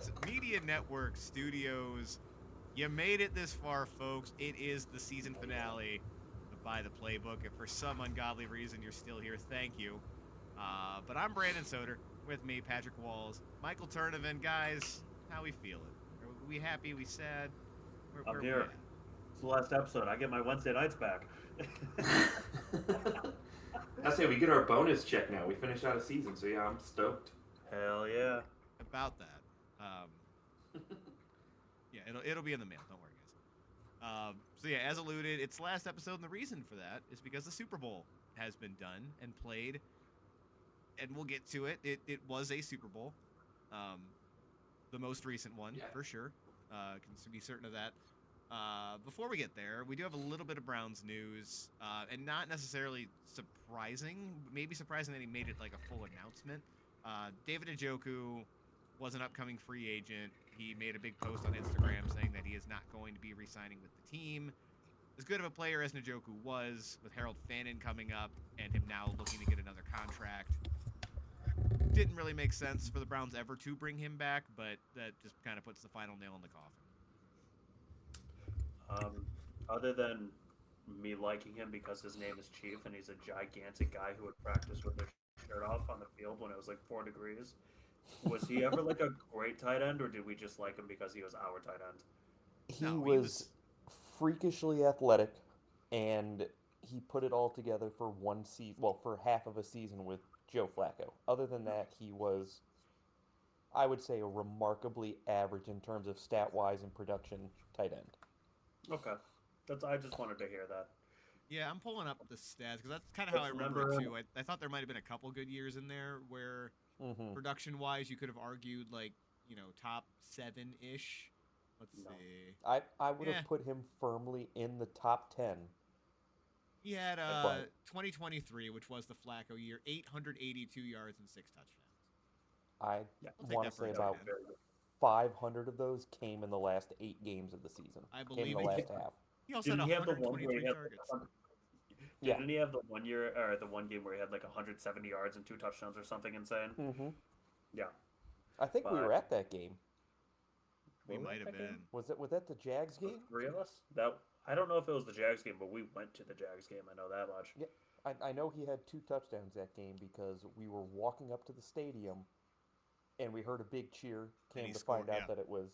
Sports Media Network Studios. You made it this far, folks. It is the season finale of By the Playbook. If for some ungodly reason you're still here, thank you. But I'm Brandon Soder. With me, Patrick Walls, Michael Tournivan. Guys, how we feeling? Are we happy? We sad? Where I'm are we here. at? It's the last episode. I get my Wednesday nights back. I say we get our bonus check now. We finished out a season, so yeah, I'm stoked. Hell yeah. About that. Yeah, it'll be in the mail. Don't worry, guys. So yeah, as alluded, it's the last episode, and the reason for that is because the Super Bowl has been done and played, and we'll get to it. It was a Super Bowl, um, the most recent one Yeah. for sure. Can be certain of that. Before we get there, we do have a little bit of Browns news, and not necessarily surprising. Maybe surprising that he made it like a full announcement. David Njoku was an upcoming free agent. He made a big post on Instagram saying that he is not going to be re-signing with the team. As good of a player as Njoku was, with Harold Fannin coming up and him now looking to get another contract, didn't really make sense for the Browns ever to bring him back, but that just kind of puts the final nail in the coffin. Um, Other than me liking him because his name is Chief and he's a gigantic guy who would practice with their shirt off on the field when it was like 4 degrees, was he ever like a great tight end, or did we just like him because he was our tight end? He No, he was was. freakishly athletic, and he put it all together for one season. Well, for half of a season with Joe Flacco. Other than that, he was, I would say, a remarkably average in terms of stat wise and production tight end. Okay. I just wanted to hear that. Yeah, I'm pulling up the stats because that's kind of how I Just remember it remember him. too. I thought there might have been a couple good years in there where Mm-hmm. production wise you could have argued like top seven ish. Let's No. see. I would Yeah, have put him firmly in the top 10, he had but 2023, which was the Flacco year, 882 yards and 6 touchdowns. I Yeah. I'll take want that to for say a That tight was about end. very good. 500 of those came in the last 8 games of the season. I Came in believe the he last half. he also had Didn't he have the one where he 123 had targets. Yeah. Didn't he have the 1 year or the one game where he had like 170 yards and 2 touchdowns or something insane? Mm-hmm. Yeah. I think we were But at that game. We were we might at have that game? been. Was that the Jags The game? three of us? That I don't know if it was the Jags game, but we went to the Jags game. I know that much. Yeah, I know he had 2 touchdowns that game because we were walking up to the stadium and we heard a big cheer. And he Came to scored. find out Yeah, that it was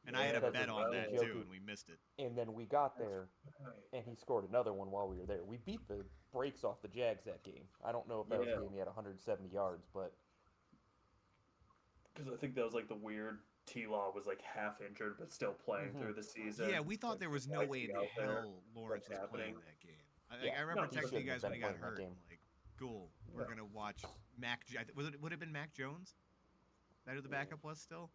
and I had a Yeah, because that's bet of on right. that too, Njoku. and we missed it. And then we got That's there right. and he scored another one while we were there. We beat the brakes off the Jags that game. I don't know if that was the Yeah, game he had 170 yards, but because I think that was like the weird T Law was like half injured but still playing mm-hmm. through the Yeah, season. we thought Like, there was no why is way he in out there? hell Lawrence What's was playing happening? that game. Yeah, I remember No, he but texting you shouldn't have guys when been he got playing that hurt. game. I'm like, cool, we're no. gonna watch Mac. Would it have been Mac Jones? That who the backup was still?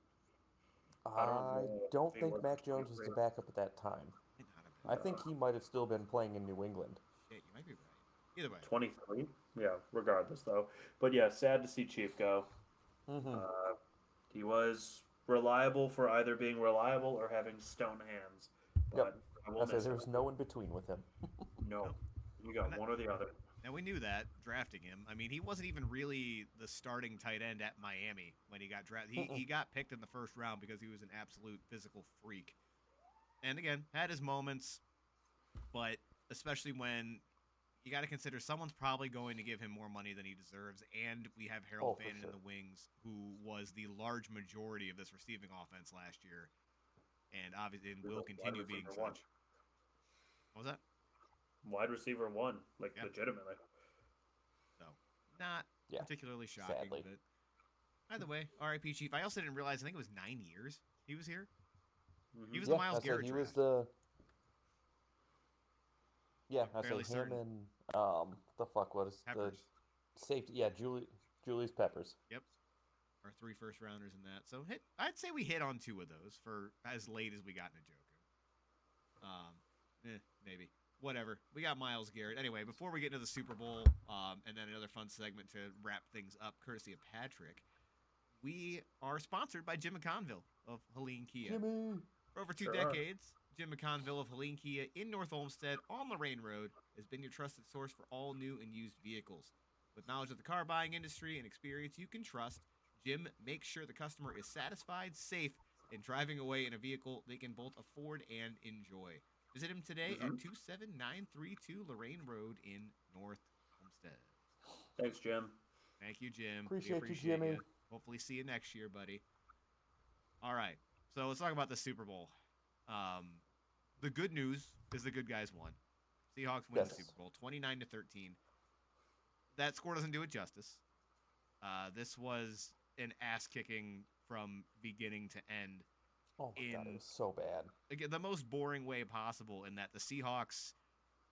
I don't I know don't if he think was in Mac Jones was 23. the backup at that time. Might not have been. I think he might have still been playing in New England. Shit, you might be right. Either way, 23? Yeah, regardless though. But yeah, sad to see Chief go. Mm-hmm. Uh, he was reliable for either being reliable or having stone hands, Yep. but I will I say miss him. there's no in between with him. No, no. you And got that, one or the other. now we knew that drafting him. I mean, he wasn't even really the starting tight end at Miami when he got drafted. He got picked in the first round because he was an absolute physical freak. And again, had his moments, but especially when you got to consider someone's probably going to give him more money than he deserves, and we have Oh, Harold for Fannin in sure. the wings, who was the large majority of this receiving offense last year, and obviously and He was will a wide continue being receiver one. such. What was that? Wide receiver one, like Yeah. legitimately. So not Yeah, particularly shocking, sadly. but either way, R.I.P. Chief. I also didn't realize. I think it was 9 years he was here. He was the Hmm. Yeah, Miles I say Garrett he was draft, the. Yeah, like I say fairly him certain. and the fuck was the Peppers. safety? Yeah, Julius Peppers. Yep. Our 3 first rounders in that. So I'd say we hit on 2 of those for as late as we got into Njoku. Maybe. Whatever. We got Miles Garrett. Anyway, before we get into the Super Bowl, and then another fun segment to wrap things up, courtesy of Patrick, we are sponsored by Jim McConville of Helene Kia. Jimmy. For over two Sure are. decades, Jim McConville of Helene Kia in North Olmsted on Lorraine Road has been your trusted source for all new and used vehicles. With knowledge of the car buying industry and experience you can trust, Jim makes sure the customer is satisfied, safe, and driving away in a vehicle they can both afford and enjoy. Visit him today Mm-hmm. at 27932 Lorraine Road in North Homestead. Thanks, Jim. Thank you, Jim. We Appreciate you, appreciate Jimmy. you. Hopefully, see you next year, buddy. All right. So let's talk about the Super Bowl. The good news is the good guys won. Seahawks win the Yes. Super Bowl, 29-13. That score doesn't do it justice. This was an ass kicking from beginning to end. Oh my god, it In was so bad. again, the most boring way possible. In that the Seahawks,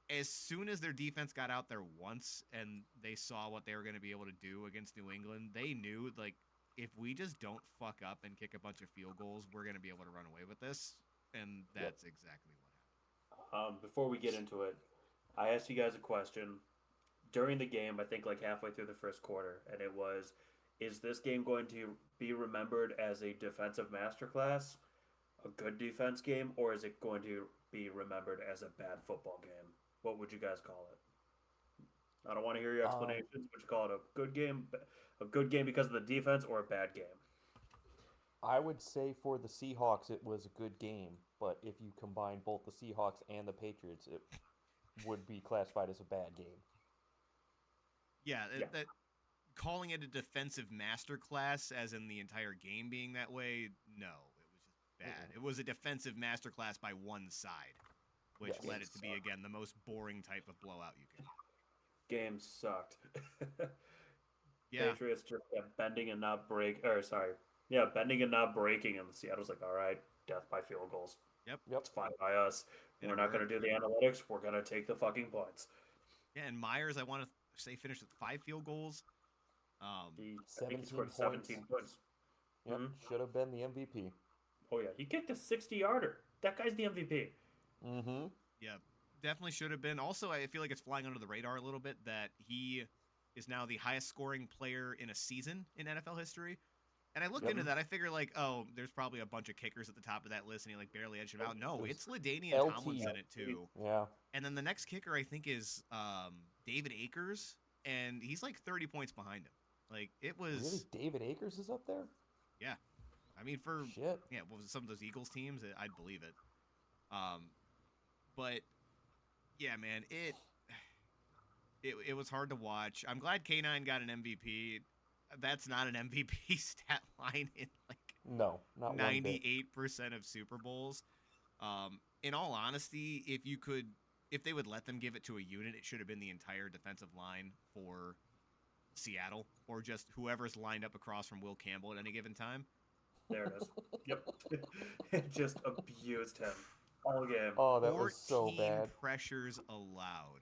as soon as their defense got out there once and they saw what they were going to be able to do against New England, they knew like if we just don't fuck up and kick a bunch of field goals, we're going to be able to run away with this. And that's exactly what happened. Before we get into it, I asked you guys a question during the game, I think like halfway through the first quarter, and it was, is this game going to be remembered as a defensive masterclass, a good defense game, or is it going to be remembered as a bad football game? What would you guys call it? I don't want to hear your explanations. Would you call it a good game because of the defense, or a bad game? I would say for the Seahawks, it was a good game, but if you combine both the Seahawks and the Patriots, it would be classified as a bad game. Yeah, Yeah. that calling it a defensive masterclass, as in the entire game being that way, no, it was just bad. It was a defensive masterclass by one side, which Yes. led it to be again the most boring type of blowout you could. Game sucked. Yeah, Patriots just kept bending and not breaking, and the Seattle's like, all right, death by field goals. Yep. It's fine by us. And We're it not going to worked. do the analytics. We're going to take the fucking points. Yeah, and Myers, I want to say, finished with 5 field goals. I think 17 he scored 17 points. Yep, Mhm. should have been the MVP. Oh, yeah. He kicked a 60-yarder. That guy's the MVP. Mm-hmm. Yeah, definitely should have been. Also, I feel like it's flying under the radar a little bit that he is now the highest scoring player in a season in NFL history. And I looked into that. I figure like, oh, there's probably a bunch of kickers at the top of that list, and he like barely edged him out. No, There's it's LaDainian LT. Tomlinson it too. Yeah. And then the next kicker I think is David Akers, and he's like 30 points behind him. Like it was. Really? David Akers is up there? Yeah, I mean for Shit. yeah, what was it, some of those Eagles teams? I'd believe it. But yeah, man, it was hard to watch. I'm glad K9 got an MVP. That's not an MVP stat line in like No, not one bit. 98% of Super Bowls. In all honesty, if they would let them give it to a unit, it should have been the entire defensive line for Seattle, or just whoever's lined up across from Will Campbell at any given time. There it is. Yep. It just abused him all game. Oh, that was so 14 bad. pressures allowed.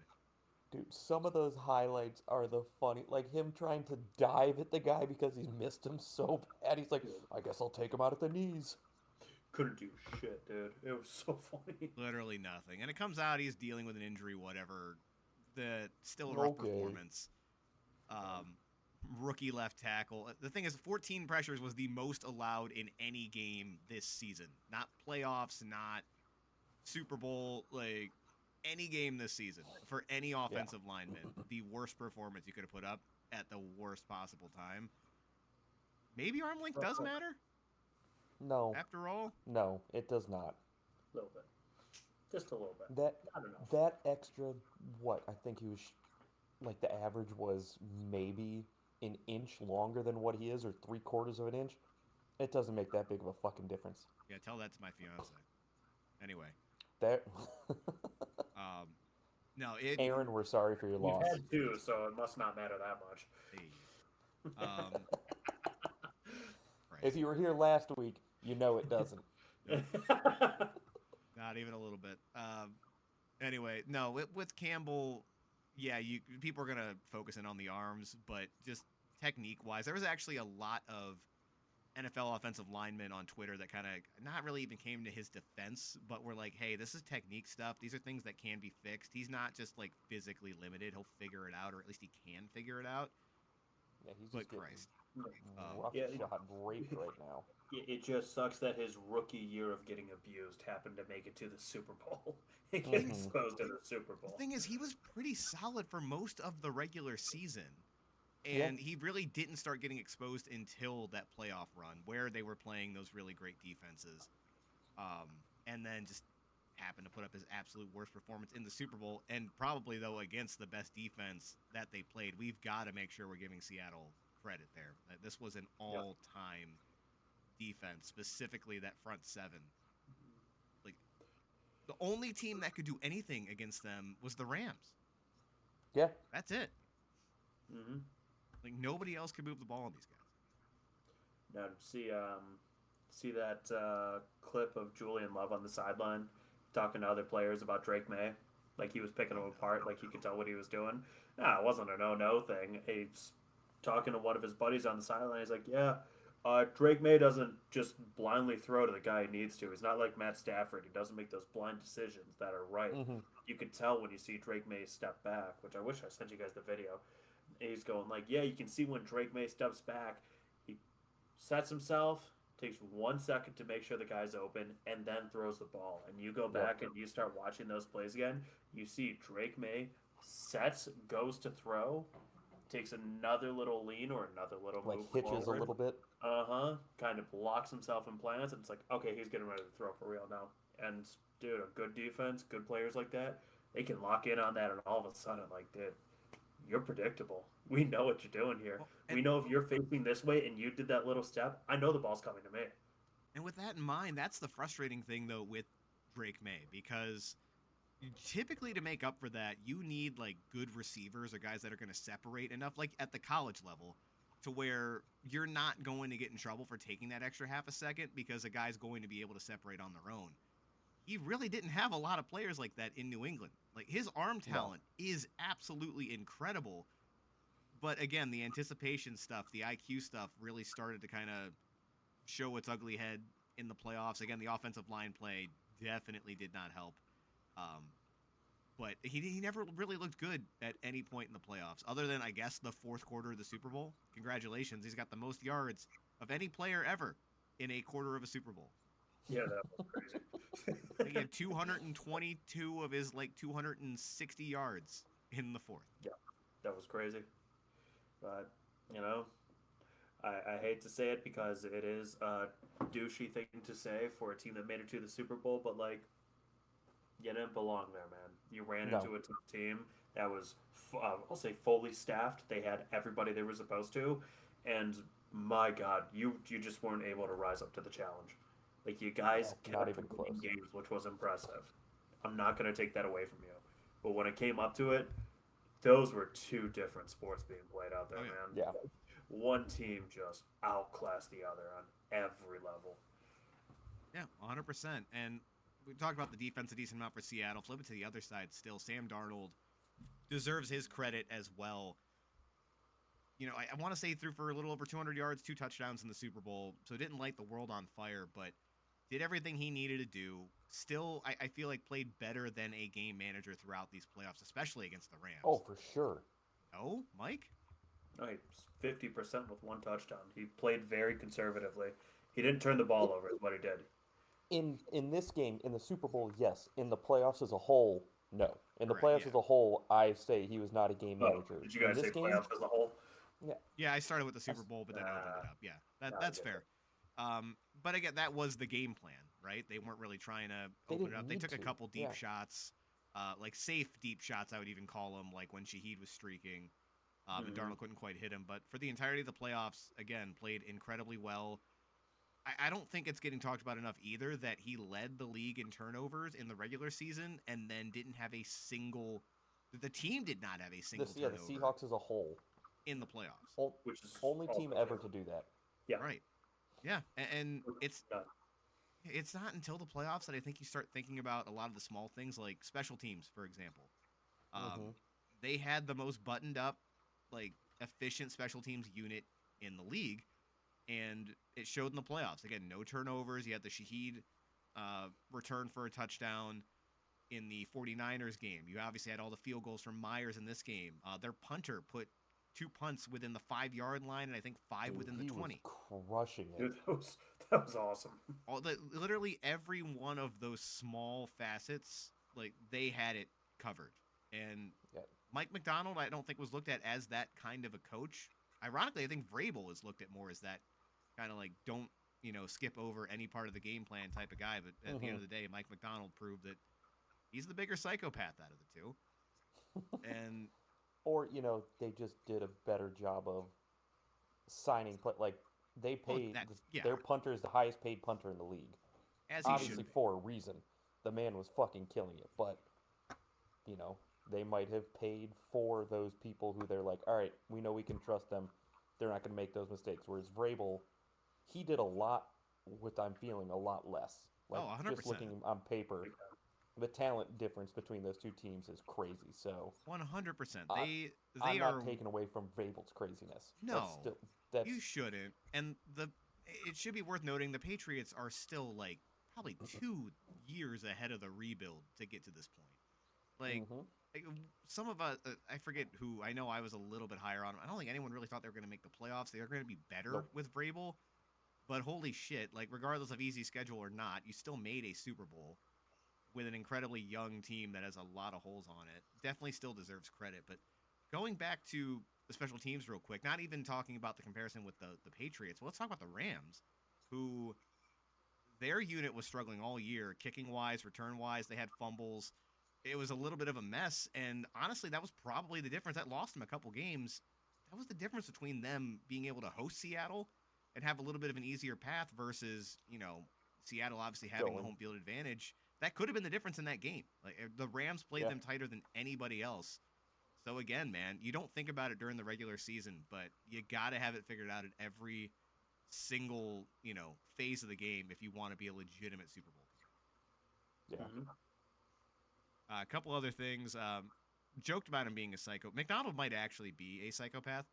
Dude, some of those highlights are the funny. Like him trying to dive at the guy because he's missed him so bad. He's like, I guess I'll take him out at the knees. Couldn't do shit, dude. It was so funny. Literally nothing. And it comes out he's dealing with an injury, whatever. Still a rough Okay. performance. Rookie left tackle. The thing is, 14 pressures was the most allowed in any game this season. Not playoffs, not Super Bowl, like any game this season for any offensive lineman. The worst performance you could have put up at the worst possible time. Maybe arm length does matter No, after all. no, it does not. A little bit. Just a little bit. That I don't know. that extra, what? I think he was, like the average was maybe an inch longer than what he is, or 3/4 of an inch. It doesn't make that big of a fucking difference. Yeah, tell that to my fiance. Anyway, That no, it. Aaron, we're sorry for your We've loss. had 2, so it must not matter that much. Hey, If you were here last week, you know it doesn't. Not even a little bit. Anyway, no, with Campbell, yeah, people are gonna focus in on the arms, but just technique-wise, there was actually a lot of NFL offensive linemen on Twitter that kind of not really even came to his defense, but were like, "Hey, this is technique stuff. These are things that can be fixed. He's not just like physically limited. He'll figure it out, or at least he can figure it out." Yeah, he's But just getting Christ, rough Yeah, shot raped right now. It just sucks that his rookie year of getting abused happened to make it to the Super Bowl. He gets exposed in the Super the Bowl. thing is, he was pretty solid for most of the regular season. And he really didn't start getting exposed until that playoff run where they were playing those really great defenses. And then just happened to put up his absolute worst performance in the Super Bowl, and probably, though, against the best defense that they played. We've got to make sure we're giving Seattle credit there. This was an all-time defense, specifically that front seven. Like, the only team that could do anything against them was the Rams. Yeah. That's it. Mm-hmm. Like, nobody else could move the ball on these guys. Now, see that clip of Julian Love on the sideline talking to other players about Drake May? Like he was picking them apart, like you could tell what he was doing. Nah, it wasn't a no thing. He's talking to one of his buddies on the sideline. He's like, yeah, Drake May doesn't just blindly throw to the guy he needs to. He's not like Matt Stafford. He doesn't make those blind decisions that are right. Mm-hmm. You can tell when you see Drake May step back, which I wish I sent you guys the video. And he's going like, yeah, you can see when Drake May steps back, he sets himself, takes 1 second to make sure the guy's open, and then throws the ball. And you go back and you start watching those plays again, you see Drake May sets, goes to throw, takes another little lean or another little Like move hitches forward. a little bit. Kind of blocks himself in plans, and it's like, okay, he's getting ready to throw for real now. And dude, a good defense, good players like that, they can lock in on that, and all of a sudden, like, dude, you're predictable. We know what you're doing here. We know if you're facing this way and you did that little step, I know the ball's coming to me. And with that in mind, that's the frustrating thing, though, with Drake May, because typically to make up for that, you need, like, good receivers or guys that are going to separate enough, like at the college level, to where you're not going to get in trouble for taking that extra half a second because a guy's going to be able to separate on their own. He really didn't have a lot of players like that in New England. Like, his arm talent is absolutely incredible. But again, the anticipation stuff, the IQ stuff really started to kind of show its ugly head in the playoffs. Again, the offensive line play definitely did not help. But he never really looked good at any point in the playoffs, other than, I guess, the fourth quarter of the Super Bowl. Congratulations. He's got the most yards of any player ever in a quarter of a Super Bowl. Yeah, that was crazy. He had 222 of his, like, 260 yards in the fourth. Yeah, that was crazy. But, you know, I hate to say it because it is a douchey thing to say for a team that made it to the Super Bowl, but, like, you didn't belong there, man. You ran into a tough team that was, I'll say, fully staffed. They had everybody they were supposed to, and my God, you just weren't able to rise up to the challenge. Like, you guys not kept even close. winning games, which was impressive. I'm not going to take that away from you. But when it came up to it, those were two different sports being played out there, Oh, yeah. man. Yeah. One team just outclassed the other on every level. Yeah, 100%. And we talked about the defense a decent amount for Seattle. Flip it to the other side still. Sam Darnold deserves his credit as well. You know, I want to say he threw for a little over 200 yards, 2 touchdowns in the Super Bowl, so didn't light the world on fire, but did everything he needed to do. Still, I feel like played better than a game manager throughout these playoffs, especially against the Rams. Oh, for sure. Oh, Mike? No, he was 50% with 1 touchdown. He played very conservatively. He didn't turn the ball over, is what he did. In this game, in the Super Bowl, yes. In the playoffs as a whole, no. In the Right, playoffs yeah. as a whole, I say he was not a game manager. Did you guys in say this game, playoffs as a whole? Yeah, I started with the Super Bowl, but then opened it up. Yeah, that's fair. But again, that was the game plan, right? They weren't really trying to They open it didn't up. They need took a to, couple deep yeah. shots, like safe deep shots, I would even call them, like when Shaheed was streaking. And Darnold couldn't quite hit him. But for the entirety of the playoffs, again, played incredibly well. I don't think it's getting talked about enough either that he led the league in turnovers in the regular season and then didn't have a single – the team did not have a single the turnover Seahawks as a whole. in the playoffs. Which is Only team also ever true. to do that. Yeah. Right. Yeah, and it's Done. it's not until the playoffs that I think you start thinking about a lot of the small things like special teams, for example. They had the most buttoned up, like, efficient special teams unit in the league, and it showed in the playoffs. Again, no turnovers. You had the Shaheed return for a touchdown in the 49ers game. You obviously had all the field goals from Myers in this game. Their punter put 2 punts within the 5-yard line, and I think 5 within the 20. Was crushing it. Dude, that was awesome. Literally every one of those small facets, like, they had it covered. And Yeah. Mike McDonald, I don't think was looked at as that kind of a coach. Ironically, I think Vrabel is looked at more as that kind of like don't skip over any part of the game plan type of guy. But at the end of the day, Mike McDonald proved that he's the bigger psychopath out of the two. And Or they just did a better job of signing. Like they paid their punter is the highest paid punter in the league. As he Obviously should be. for a reason. The man was fucking killing it, but they might have paid for those people who they're like, all right, we know we can trust them. They're not going to make those mistakes. Whereas Vrabel, he did a lot with, I'm feeling, a lot less. Like, 100%. just looking on paper, the talent difference between those two teams is crazy. So 100%. I'm They not are taking away from Vrabel's craziness. No, that's you shouldn't. And it should be worth noting the Patriots are still like probably 2 years ahead of the rebuild to get to this point. Like some of us, I forget who. I know I was a little bit higher on them. I don't think anyone really thought they were going to make the playoffs. They are going to be better with Vrabel. But holy shit, like regardless of easy schedule or not, you still made a Super Bowl with an incredibly young team that has a lot of holes on it. Definitely still deserves credit. But going back to the special teams real quick, not even talking about the comparison with the Patriots. Well, let's talk about the Rams, who their unit was struggling all year, kicking-wise, return-wise. They had fumbles. It was a little bit of a mess, and honestly, that was probably the difference. That lost them a couple games. That was the difference between them being able to host Seattle and have a little bit of an easier path versus, Seattle obviously having the home field advantage. That could have been the difference in that game. Like the Rams played them tighter than anybody else. So again, man, you don't think about it during the regular season, but you got to have it figured out at every single, phase of the game if you want to be a legitimate Super Bowl team. Yeah. Mm-hmm. A couple other things. Joked about him being a psycho. McDonald might actually be a psychopath.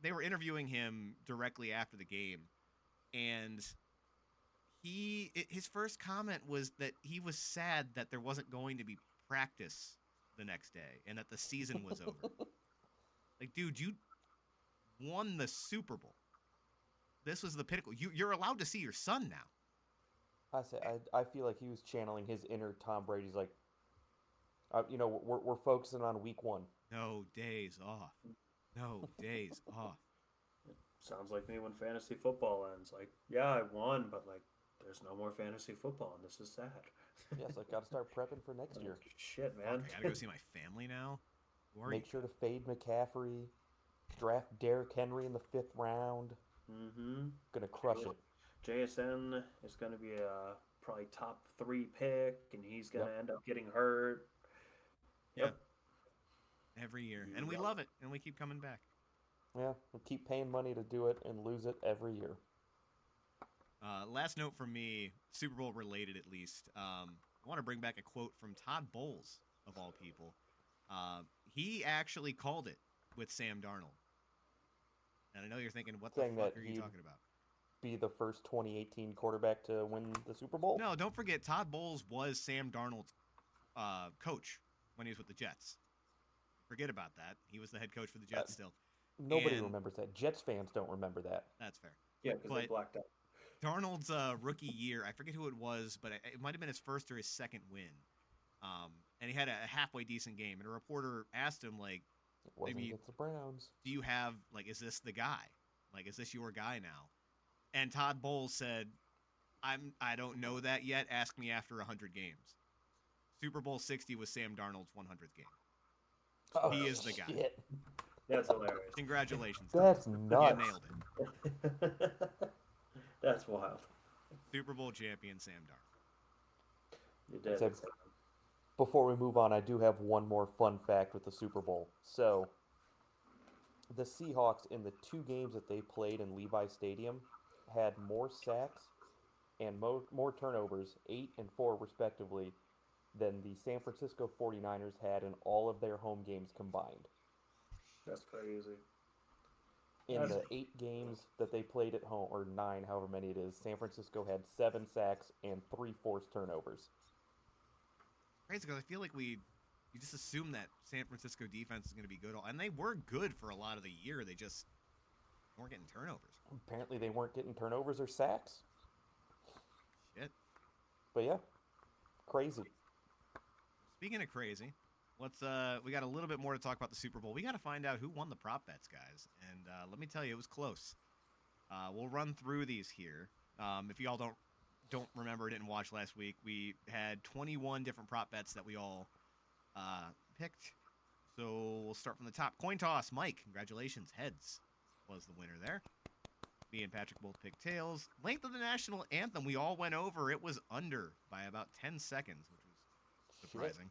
They were interviewing him directly after the game, and his first comment was that he was sad that there wasn't going to be practice the next day and that the season was over. Like, dude, you won the Super Bowl. This was the pinnacle. You're allowed to see your son now. I feel like he was channeling his inner Tom Brady. He's like, we're focusing on week 1. No days off. No days off. Sounds like me when fantasy football ends. Like, yeah, I won, but like, there's no more fantasy football, and this is sad. Yes, I got to start prepping for next year. Shit, man. I gotta go see my family now. Make sure to fade McCaffrey. Draft Derrick Henry in the 5th round. Mm-hmm. Gonna crush it. JSN is going to be a probably top 3 pick, and he's going to end up getting hurt. Yep. Every year. And we love it, and we keep coming back. Yeah, we keep paying money to do it and lose it every year. Last note from me, Super Bowl related at least. I want to bring back a quote from Todd Bowles, of all people. He actually called it with Sam Darnold. And I know you're thinking, what the fuck are you talking about? Be the first 2018 quarterback to win the Super Bowl? No, don't forget, Todd Bowles was Sam Darnold's coach when he was with the Jets. Forget about that. He was the head coach for the Jets still. Nobody remembers that. Jets fans don't remember that. That's fair. Yeah, because they blacked out. Darnold's rookie year, I forget who it was, but it might have been his first or his second win. And he had a halfway decent game. And a reporter asked him, like, it wasn't against the Browns. Do you have, like, is this the guy? Like, is this your guy now? And Todd Bowles said, I don't know that yet. Ask me after 100 games. Super Bowl 60 was Sam Darnold's 100th game. Oh, he is the guy. Shit. That's hilarious. Congratulations. That's nuts. You nailed it. That's wild. Super Bowl champion Sam Darnold. You did. So, before we move on, I do have one more fun fact with the Super Bowl. So, the Seahawks, in the 2 games that they played in Levi Stadium, had more sacks and more turnovers, 8 and 4 respectively, than the San Francisco 49ers had in all of their home games combined. That's crazy. In the 8 games that they played at home, or 9, however many it is, San Francisco had 7 sacks and 3 forced turnovers. Crazy, because I feel like you just assume that San Francisco defense is going to be good. And they were good for a lot of the year. They just weren't getting turnovers. Apparently they weren't getting turnovers or sacks. Shit. But yeah, crazy. Speaking of crazy, we got a little bit more to talk about the Super Bowl. We got to find out who won the prop bets, guys. And let me tell you, it was close. We'll run through these here. If y'all don't remember, didn't watch last week, we had 21 different prop bets that we all picked. So we'll start from the top. Coin toss, Mike. Congratulations. Heads was the winner there. Me and Patrick both picked tails. Length of the national anthem, we all went over. It was under by about 10 seconds, which was surprising.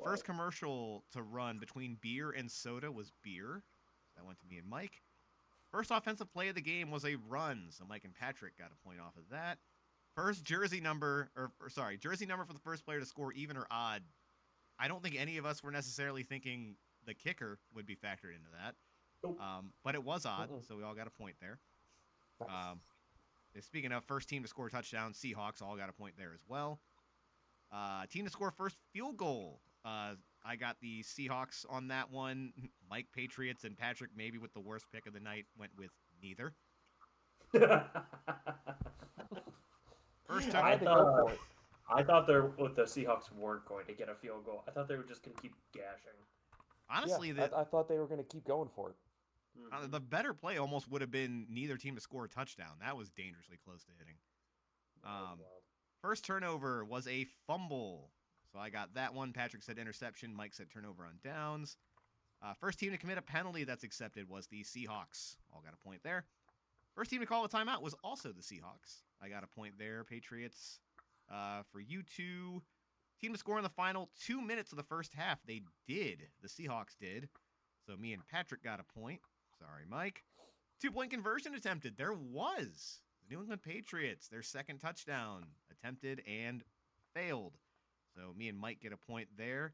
First commercial to run between beer and soda was beer. That went to me and Mike. First offensive play of the game was a run, so Mike and Patrick got a point off of that. First jersey number for the first player to score even or odd. I don't think any of us were necessarily thinking the kicker would be factored into that. Nope. But it was odd, so we all got a point there. Nice. Speaking of first team to score a touchdown, Seahawks all got a point there as well. Team to score first field goal. I got the Seahawks on that one. Mike, Patriots, and Patrick, maybe with the worst pick of the night, went with neither. First time I thought the Seahawks weren't going to get a field goal. I thought they were just going to keep gashing. Honestly, I thought they were going to keep going for it. The better play almost would have been neither team to score a touchdown. That was dangerously close to hitting. First turnover was a fumble. So I got that one. Patrick said interception. Mike said turnover on downs. First team to commit a penalty that's accepted was the Seahawks. All got a point there. First team to call a timeout was also the Seahawks. I got a point there. Patriots for you two. Team to score in the final 2 minutes of the first half. They did. The Seahawks did. So me and Patrick got a point. Sorry, Mike. 2-point conversion attempted. There was. The New England Patriots, their second touchdown, attempted and failed. So me and Mike get a point there.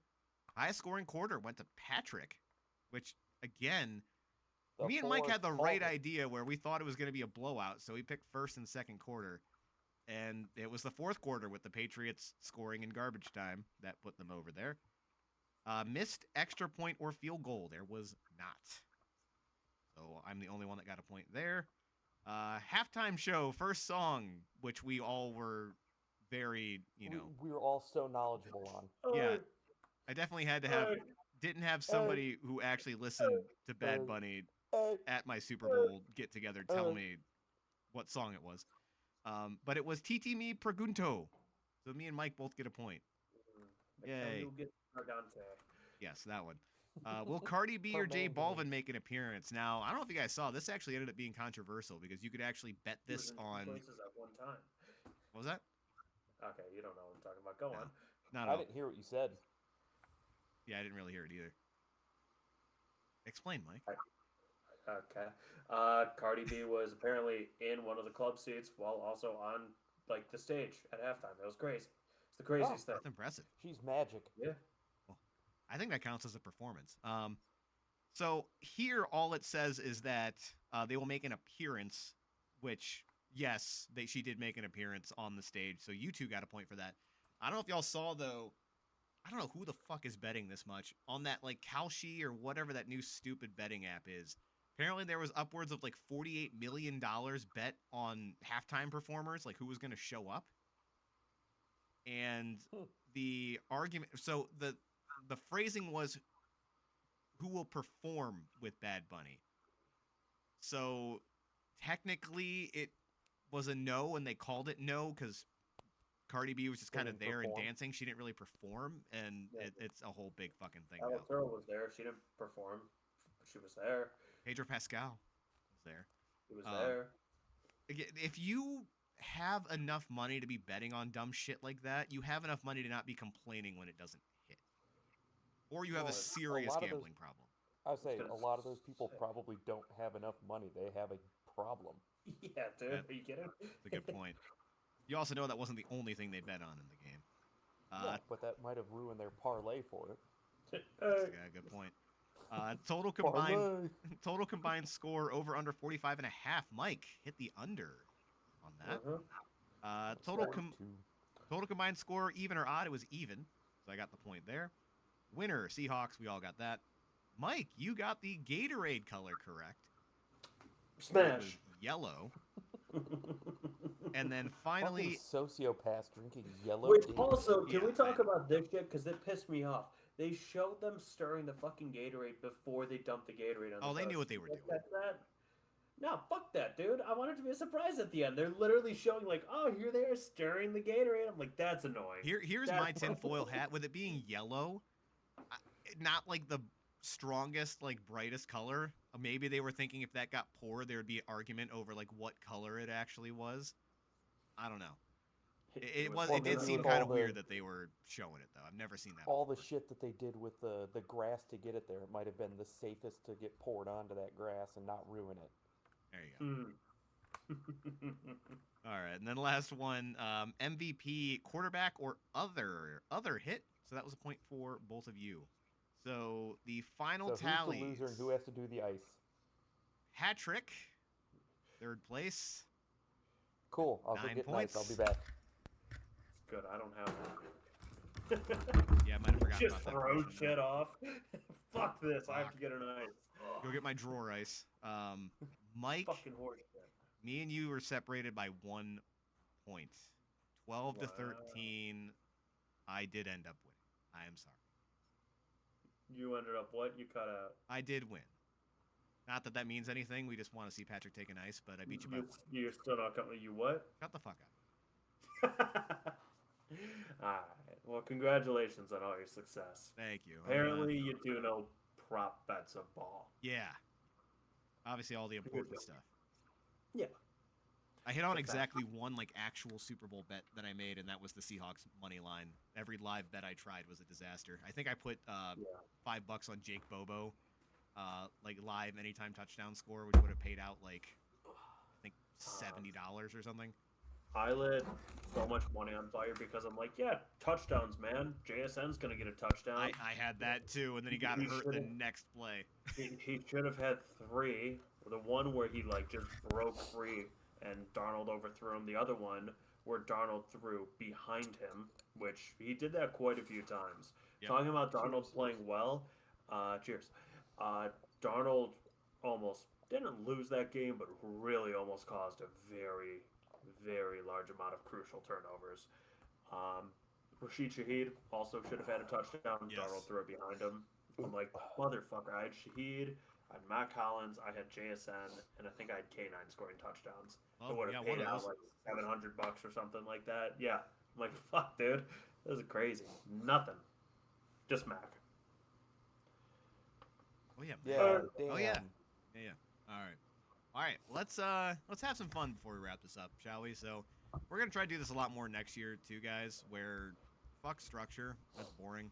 Highest scoring quarter went to Patrick, which, again, me and Mike had the right idea where we thought it was going to be a blowout, so we picked first and second quarter. And it was the fourth quarter with the Patriots scoring in garbage time that put them over there. Missed extra point or field goal. There was not. So I'm the only one that got a point there. Halftime show, first song, which we all were very, we were all so knowledgeable on. Yeah, I definitely had to have, didn't have somebody who actually listened to Bad Bunny at my Super Bowl get together tell me what song it was. But it was Titi Mi Pregunto. So me and Mike both get a point. Yay. Yes, that one. Will Cardi B or J Balvin make an appearance? Now, I don't know if you guys saw, this actually ended up being controversial because you could actually bet this on... places at one time. What was that? Okay, you don't know what I'm talking about. Go on. Not I didn't hear what you said. Yeah, I didn't really hear it either. Explain, Mike. Okay. Cardi B was apparently in one of the club seats while also on the stage at halftime. It was crazy. It's the craziest thing. That's impressive. She's magic. Yeah. Well, I think that counts as a performance. So here, all it says is that they will make an appearance, which, yes, she did make an appearance on the stage. So you two got a point for that. I don't know if y'all saw, though. I don't know who the fuck is betting this much on that, Kalshi or whatever that new stupid betting app is. Apparently, there was upwards of $48 million bet on halftime performers, who was going to show up. And the argument, so the phrasing was, who will perform with Bad Bunny? So technically, it was a no, and they called it no because Cardi B was just kind of there and dancing. She didn't really perform, and it's a whole big fucking thing. Alex Earl was there. She didn't perform, but she was there. Pedro Pascal was there. He was there. If you have enough money to be betting on dumb shit like that, you have enough money to not be complaining when it doesn't hit. Or you have a serious gambling problem. I would say a lot of those people probably don't have enough money. They have a problem. Yeah, dude. Are you kidding? That's a good point. You also know that wasn't the only thing they bet on in the game. Yeah, but that might have ruined their parlay for it. That's a good point. Total combined score over under 45.5. Mike hit the under on that. Total combined score even or odd, it was even. So I got the point there. Winner, Seahawks, we all got that. Mike, you got the Gatorade color correct. Smash. Yellow. And then finally, sociopaths drinking yellow. Which also, can we talk about this shit? Because it pissed me off. They showed them stirring the fucking Gatorade before they dumped the Gatorade on the Oh, they knew toast. what they were You doing. catch that? No, fuck that, dude. I want it to be a surprise at the end. They're literally showing like, oh, here they are stirring the Gatorade. I'm like, that's annoying. Here's That's my tinfoil hat. With it being yellow, not like the strongest, like brightest color. Maybe they were thinking if that got poured, there would be an argument over like what color it actually was. I don't know. It was. Or It did maybe seem with kind all of the- weird that they were showing it though. I've never seen that. All the before. shit that they did with the grass to get it there, it might have been the safest to get poured onto that grass and not ruin it. There you go. All right, and then last one, MVP, quarterback, or other hit. So that was a point for both of you. So the final So tally. who's the loser and who has to do the ice? Patrick, third place. Cool. I'll go 9 get points. nice. I'll be back. It's good. I don't have that. Yeah, I might have forgotten Just about that. throw portion. shit off. Fuck this. I have to get an ice. Go get my drawer ice. Mike, Fucking horse shit. me and you were separated by 1 point. 12 to Wow. 13. I did end up winning. I am sorry. You ended up what? You cut out. I did win. Not that that means anything. We just want to see Patrick take an ice, but I beat you by 1. You're still not coming. You what? Shut the fuck up. Alright. Well, congratulations on all your success. Thank you. Apparently, you do know prop bets of ball. Yeah. Obviously, all the important stuff. Yeah. I hit on The exactly one like actual Super Bowl bet that I made, and that was the Seahawks money line. Every live bet I tried was a disaster. I think I put $5 on Jake Bobo, like live anytime touchdown score, which would have paid out like I think $70 or something. I lit so much money on fire because I'm like, yeah, touchdowns, man. JSN's gonna get a touchdown. I had that too, and then he got He hurt the should've- next play. He should have had 3. The one where he like just broke free and Darnold overthrew him. The other one where Darnold threw behind him, which he did that quite a few times. Yep. Talking about Darnold playing well, cheers. Darnold almost didn't lose that game, but really almost caused a very, very large amount of crucial turnovers. Rashid Shaheed also should have had a touchdown. Yes. Darnold threw it behind him. I'm like, motherfucker, I had Shaheed, I had Matt Collins, I had JSN, and I think I had K9 scoring touchdowns. Oh, It would yeah, have one paid of out those. like $700 or something like that. Yeah. I'm like, fuck, dude. This is crazy. Nothing. Just Mac. Oh yeah. Yeah. Damn. Oh, yeah. Yeah. All right. Let's have some fun before we wrap this up, shall we? So we're gonna try to do this a lot more next year too, guys. Where fuck structure. That's boring.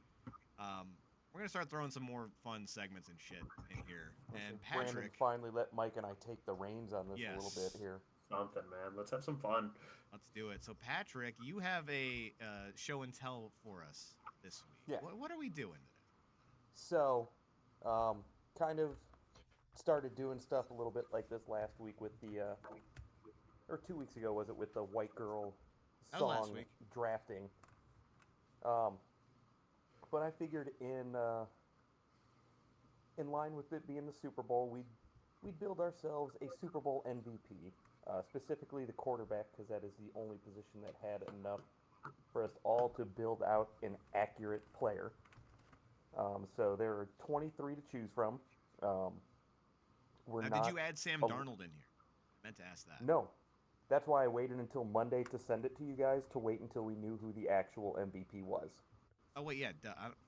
We're gonna start throwing some more fun segments and shit in here. And Brandon Patrick, finally let Mike and I take the reins on this a little Yes. bit here. Something, man. Let's have some fun. let's do it. So Patrick, you have a show and tell for us this week. Yeah. What are we doing today? So, kind of started doing stuff a little bit like this last week with the, or 2 weeks ago was it, with the white girl That was last song week. drafting. But I figured in line with it being the Super Bowl, we'd build ourselves a Super Bowl MVP, specifically the quarterback, because that is the only position that had enough for us all to build out an accurate player. So there are 23 to choose from. We're Now, not, did you add Sam oh. Darnold in here? I meant to ask that. No. That's why I waited until Monday to send it to you guys, to wait until we knew who the actual MVP was. Oh wait, yeah.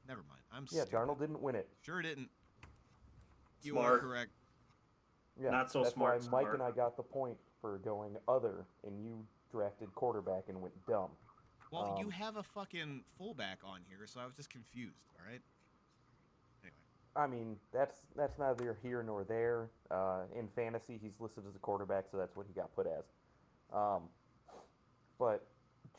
Never mind. I'm Yeah, stupid. Darnold didn't win it. Sure didn't. You Smart. are correct. Yeah, Not so that's smart, why Mike smart. and I got the point for going other, and you drafted quarterback and went dumb. Well, you Um, have a fucking fullback on here, so I was just confused. All right. Anyway, I mean, that's neither here nor there. In fantasy, he's listed as a quarterback, so that's what he got put as. But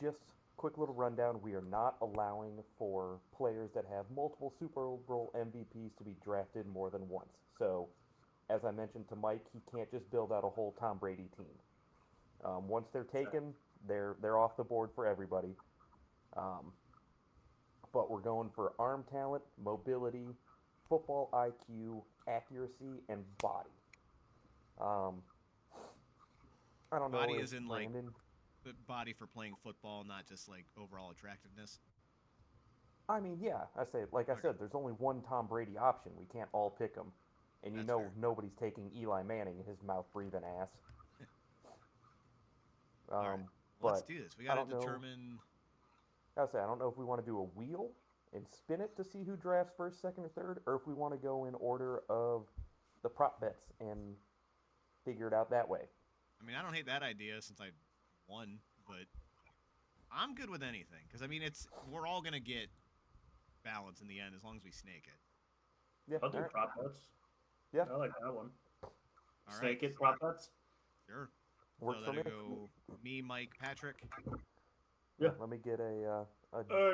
just quick little rundown: we are not allowing for players that have multiple Super Bowl MVPs to be drafted more than once. So, as I mentioned to Mike, he can't just build out a whole Tom Brady team. Once they're taken, they're off the board for everybody. But we're going for arm talent, mobility, football IQ, accuracy, and body. I don't know. Body if is in, like, Brandon, the body for playing football, not just like overall attractiveness. I mean, yeah, like I said, there's only one Tom Brady option. We can't all pick him, and That's fair. nobody's taking Eli Manning, his mouth breathing ass. All right, But let's do this. We I got to don't know. determine. I don't know if we want to do a wheel and spin it to see who drafts first, second, or third, or if we want to go in order of the prop bets and figure it out that way. I mean, I don't hate that idea since I won, but I'm good with anything because I mean, we're all gonna get balance in the end as long as we snake it. Yeah, I'll do all right. prop bets. Yeah. I like that one. All Snake right. it, prop bets. Sure. Works So for me. that'll go me, Mike, Patrick. Yeah. Let me get a That's All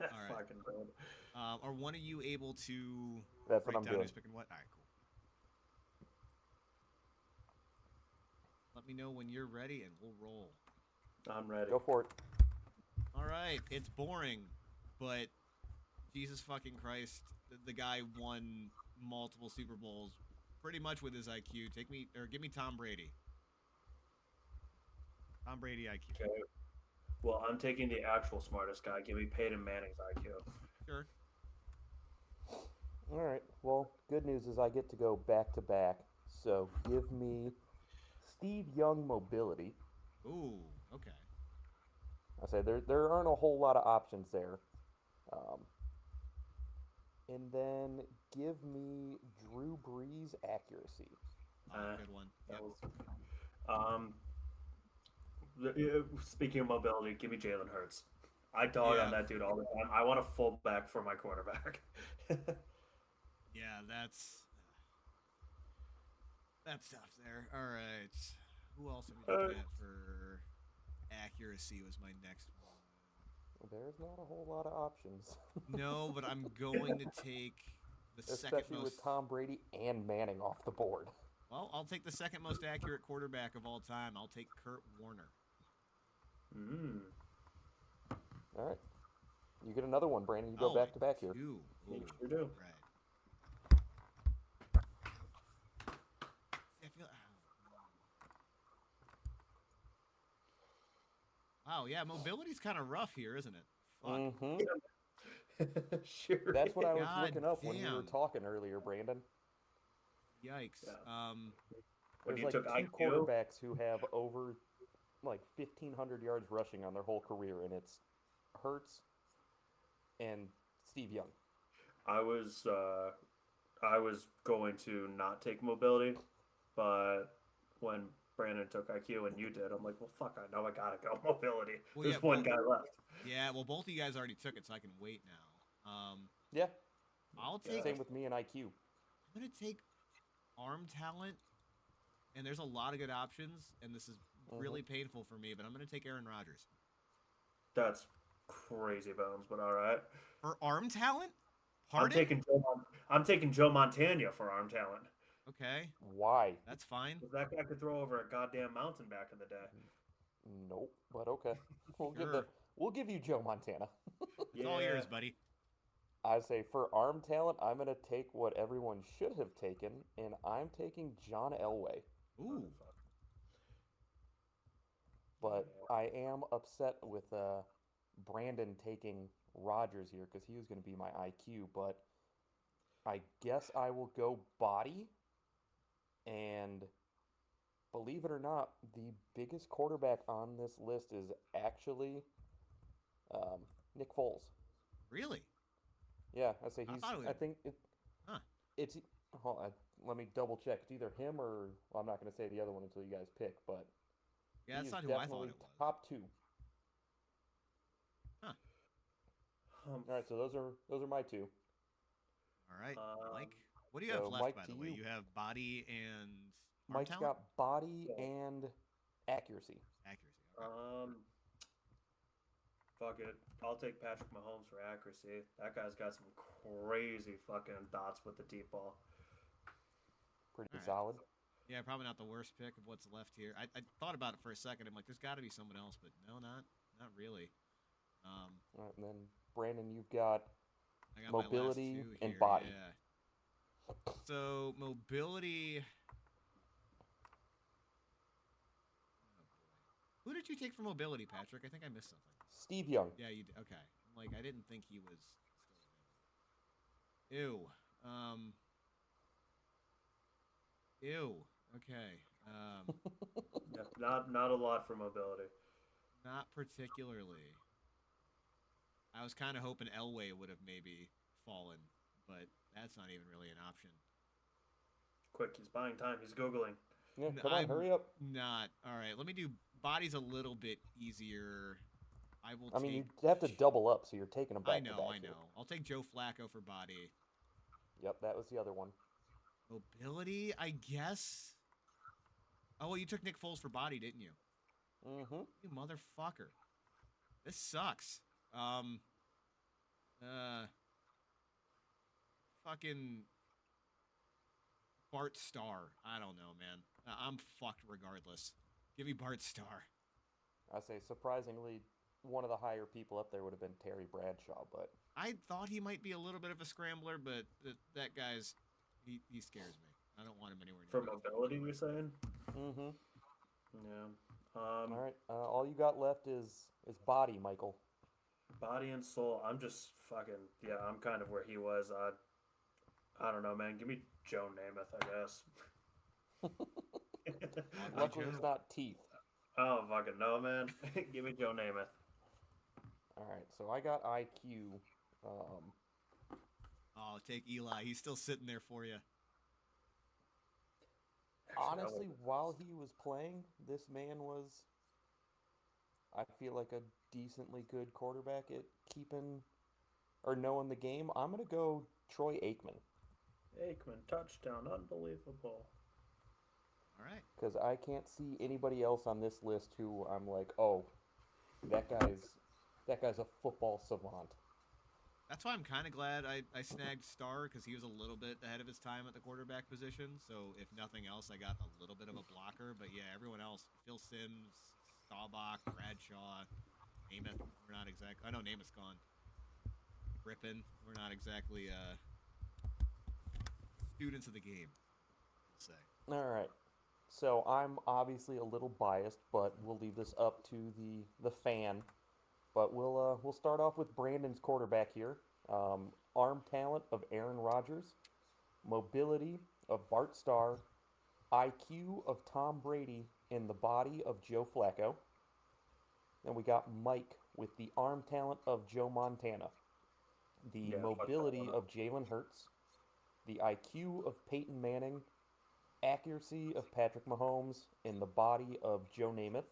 right. fucking good. Are one of you able to That's what break I'm down doing. who's picking what? All right, cool. Let me know when you're ready and we'll roll. I'm ready. Go for it. All right, it's boring, but Jesus fucking Christ, the guy won multiple Super Bowls pretty much with his IQ. Give me Tom Brady. Tom Brady IQ. Okay. Well, I'm taking the actual smartest guy. Give me Peyton Manning's IQ. Sure. All right. Well, good news is I get to go back to back. So give me Steve Young mobility. Ooh, okay. There aren't a whole lot of options there. And then give me Drew Brees accuracy. Good one. Yep. Speaking of mobility, give me Jalen Hurts. I dog on that dude all the time. I want a fullback for my quarterback. Yeah, that's tough there. All right. Who else are we looking at for accuracy was my next one. There's not a whole lot of options. No, but I'm going to take the second Especially most. with Tom Brady and Manning off the board. Well, I'll take the second most accurate quarterback of all time. I'll take Kurt Warner. All right. You get another one, Brandon. You go back to back here. You sure do. Right. I feel. Wow, yeah, mobility's kind of rough here, isn't it? Fuck. Mm-hmm. Sure. That's what I was God looking up when we were damn. talking earlier, Brandon. Yikes. Yeah. When There's you like took two IQ? quarterbacks who have over like 1,500 yards rushing on their whole career, and it's Hurts and Steve Young. I was going to not take mobility, but when Brandon took IQ and you did, I'm like, well, fuck, I know I gotta go mobility. Well, There's yeah, one guy left. Yeah, well, both of you guys already took it, so I can wait now. Yeah. I'll take. Same with me and IQ. I'm gonna take arm talent, and there's a lot of good options, and this is really painful for me, but I'm gonna take Aaron Rodgers. That's crazy bones, but all right. For arm talent? Pardon? I'm taking Joe Montana for arm talent. Okay, Why? that's fine. That guy could throw over a goddamn mountain back in the day. Nope. But okay. Sure. We'll give you Joe Montana. It's all yours, buddy. I say for arm talent, I'm gonna take what everyone should have taken, and I'm taking John Elway. Ooh. But I am upset with Brandon taking Rodgers here because he was going to be my IQ. But I guess I will go body. And believe it or not, the biggest quarterback on this list is actually Nick Foles. Really? Yeah, I say he's. I think it. Huh. It's. Hold on, let me double check. It's either him or well, I'm not going to say the other one until you guys pick, but. Yeah, that's He not is who I thought definitely it was. top two. Huh. All right, so those are my two. All right, Mike. What do you have so left, Mike, by the to way? you. You have body and arm Mike's talent? got body and accuracy. Accuracy. Okay. Fuck it. I'll take Patrick Mahomes for accuracy. That guy's got some crazy fucking dots with the deep ball. Pretty All right. solid. Yeah, probably not the worst pick of what's left here. I thought about it for a second. I'm like, there's got to be someone else, but no, not really. All right, and then Brandon, you've got I got mobility my last two and here, body. Yeah. So mobility. Oh boy. Who did you take for mobility, Patrick? I think I missed something. Steve Young. Yeah, you did. Okay. Like, I didn't think he was still available. Ew. Okay. Yeah, not a lot for mobility. Not particularly. I was kind of hoping Elway would have maybe fallen, but that's not even really an option. Quick, he's buying time. He's Googling. Yeah, come on, hurry up. Not. All right, let me do body's a little bit easier. I will I mean, take... you have to double up, so you're taking them back I know. to back. I'll take Joe Flacco for body. Yep, that was the other one. Mobility, I guess. Oh, well, you took Nick Foles for body, didn't you? Mm-hmm. You motherfucker. This sucks. Fucking Bart Starr. I don't know, man. I'm fucked regardless. Give me Bart Starr. I say, surprisingly, one of the higher people up there would have been Terry Bradshaw, but I thought he might be a little bit of a scrambler, but that guy's... He scares me. I don't want him anywhere near For me. mobility, you're saying? mm-hmm. Yeah. All right, all you got left is body, Michael. Body and soul. I'm just fucking... Yeah, I'm kind of where he was. I don't know, man. Give me Joe Namath, I guess. Luckily, it's not teeth. Oh, fucking no, man. Give me Joe Namath. All right, so I got IQ. Oh, take Eli. He's still sitting there for you. Actually, Honestly, while he was playing, this man was, I feel like, a decently good quarterback at keeping or knowing the game. I'm going to go Troy Aikman. Aikman, touchdown. Unbelievable. All right. Because I can't see anybody else on this list who I'm like, oh, that guy's a football savant. That's why I'm kind of glad I snagged Starr, because he was a little bit ahead of his time at the quarterback position. So if nothing else, I got a little bit of a blocker. But yeah, everyone else, Phil Simms, Staubach, Bradshaw, Namath, we're not exactly... I know Namath's gone. Rippin, we're not exactly students of the game, I'll say. All right. So I'm obviously a little biased, but we'll leave this up to the fan. But we'll start off with Brandon's quarterback here. Arm talent of Aaron Rodgers, mobility of Bart Starr, IQ of Tom Brady, and the body of Joe Flacco. Then we got Mike with the arm talent of Joe Montana, the mobility of Jalen Hurts, the IQ of Peyton Manning, accuracy of Patrick Mahomes, and the body of Joe Namath.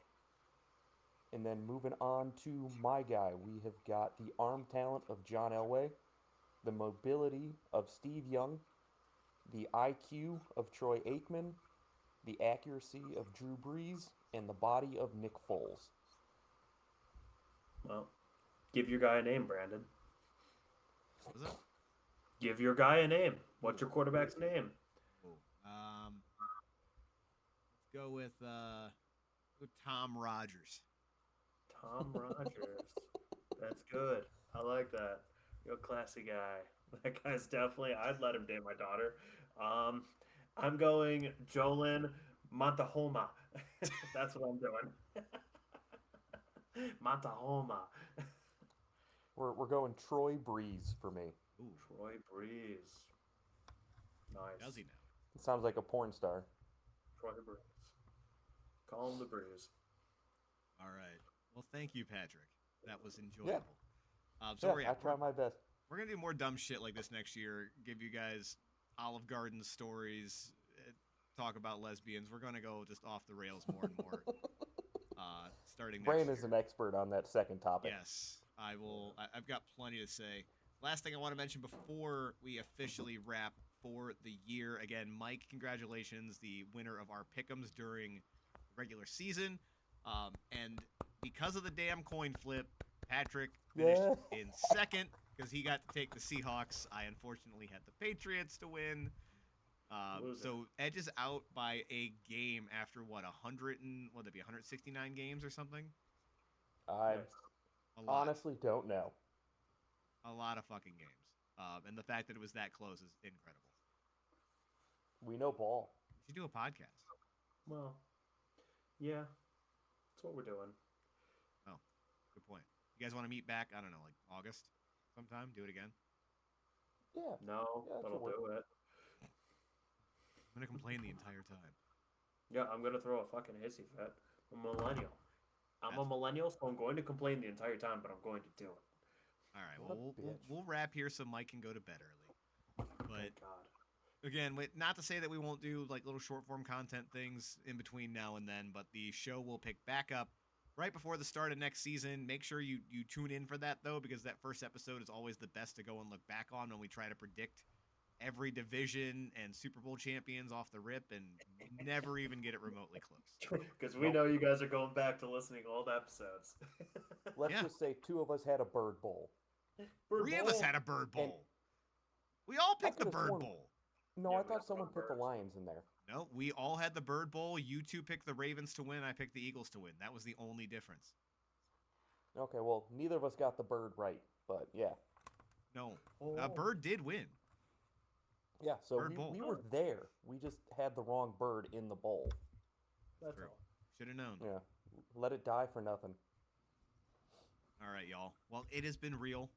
And then moving on to my guy, we have got the arm talent of John Elway, the mobility of Steve Young, the IQ of Troy Aikman, the accuracy of Drew Brees, and the body of Nick Foles. Well, give your guy a name, Brandon. What was that? Give your guy a name. What's your quarterback's name? Let's go with Tom Rogers. Tom Rogers. That's good. I like that. You're a classy guy. That guy's definitely... I'd let him date my daughter. I'm going Jolin Montahoma. That's what I'm doing. Montahoma. We're going Troy Breeze for me. Ooh, Troy Breeze. Nice. does he now? It sounds like a porn star. Troy Breeze. Call him the Breeze. All right. Well, thank you, Patrick. That was enjoyable. I try my best. We're going to do more dumb shit like this next year. Give you guys Olive Garden stories. Talk about lesbians. We're going to go just off the rails more and more. Starting next Brandon's year. an expert on that second topic. Yes, I will. I've got plenty to say. Last thing I want to mention before we officially wrap for the year. Again, Mike, congratulations, the winner of our pick'ems during the regular season. And because of the damn coin flip, Patrick finished in second because he got to take the Seahawks. I unfortunately had the Patriots to win. So Edge is out by a game after what, 169 games or something? I honestly don't know. A lot of fucking games. And the fact that it was that close is incredible. We know ball. We should do a podcast. Well, yeah. That's what we're doing. Oh, good point. You guys want to meet back? I don't know, like August sometime? Do it again? Yeah. No, Yeah, that but should I'll work. do it. I'm going to complain the entire time. Yeah, I'm gonna throw a fucking hissy fit. I'm a millennial. I'm a That's- millennial, so I'm going to complain the entire time, but I'm going to do it. All right, What a well, bitch. we'll wrap here so Mike can go to bed early. But Thank God. again, not to say that we won't do like little short form content things in between now and then, but the show will pick back up right before the start of next season. Make sure you tune in for that though, because that first episode is always the best to go and look back on when we try to predict every division and Super Bowl champions off the rip and never even get it remotely close. Because we Nope. know you guys are going back to listening to old episodes. Let's Yeah. just say 2 of us had a bird bowl. Bird Three of us Bowl. had a bird And- bowl. We all picked the could've bird sworn- bowl. No, Yeah, I we thought got someone wrong put the birds. Lions in there. No, we all had the bird bowl. You two picked the Ravens to win. I picked the Eagles to win. That was the only difference. Okay, well, neither of us got the bird right, but yeah. No, Oh. bird did win. Yeah, so Bird we, bowl. we were there. We just had the wrong bird in the bowl. That's True. all. Should have known. Yeah. Let it die for nothing. All right, y'all. Well, it has been real.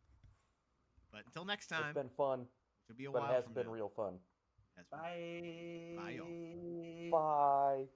But until next It's time, been fun, which will be a but while it has from been now. real fun. Has been- Bye. Bye, y'all. Bye.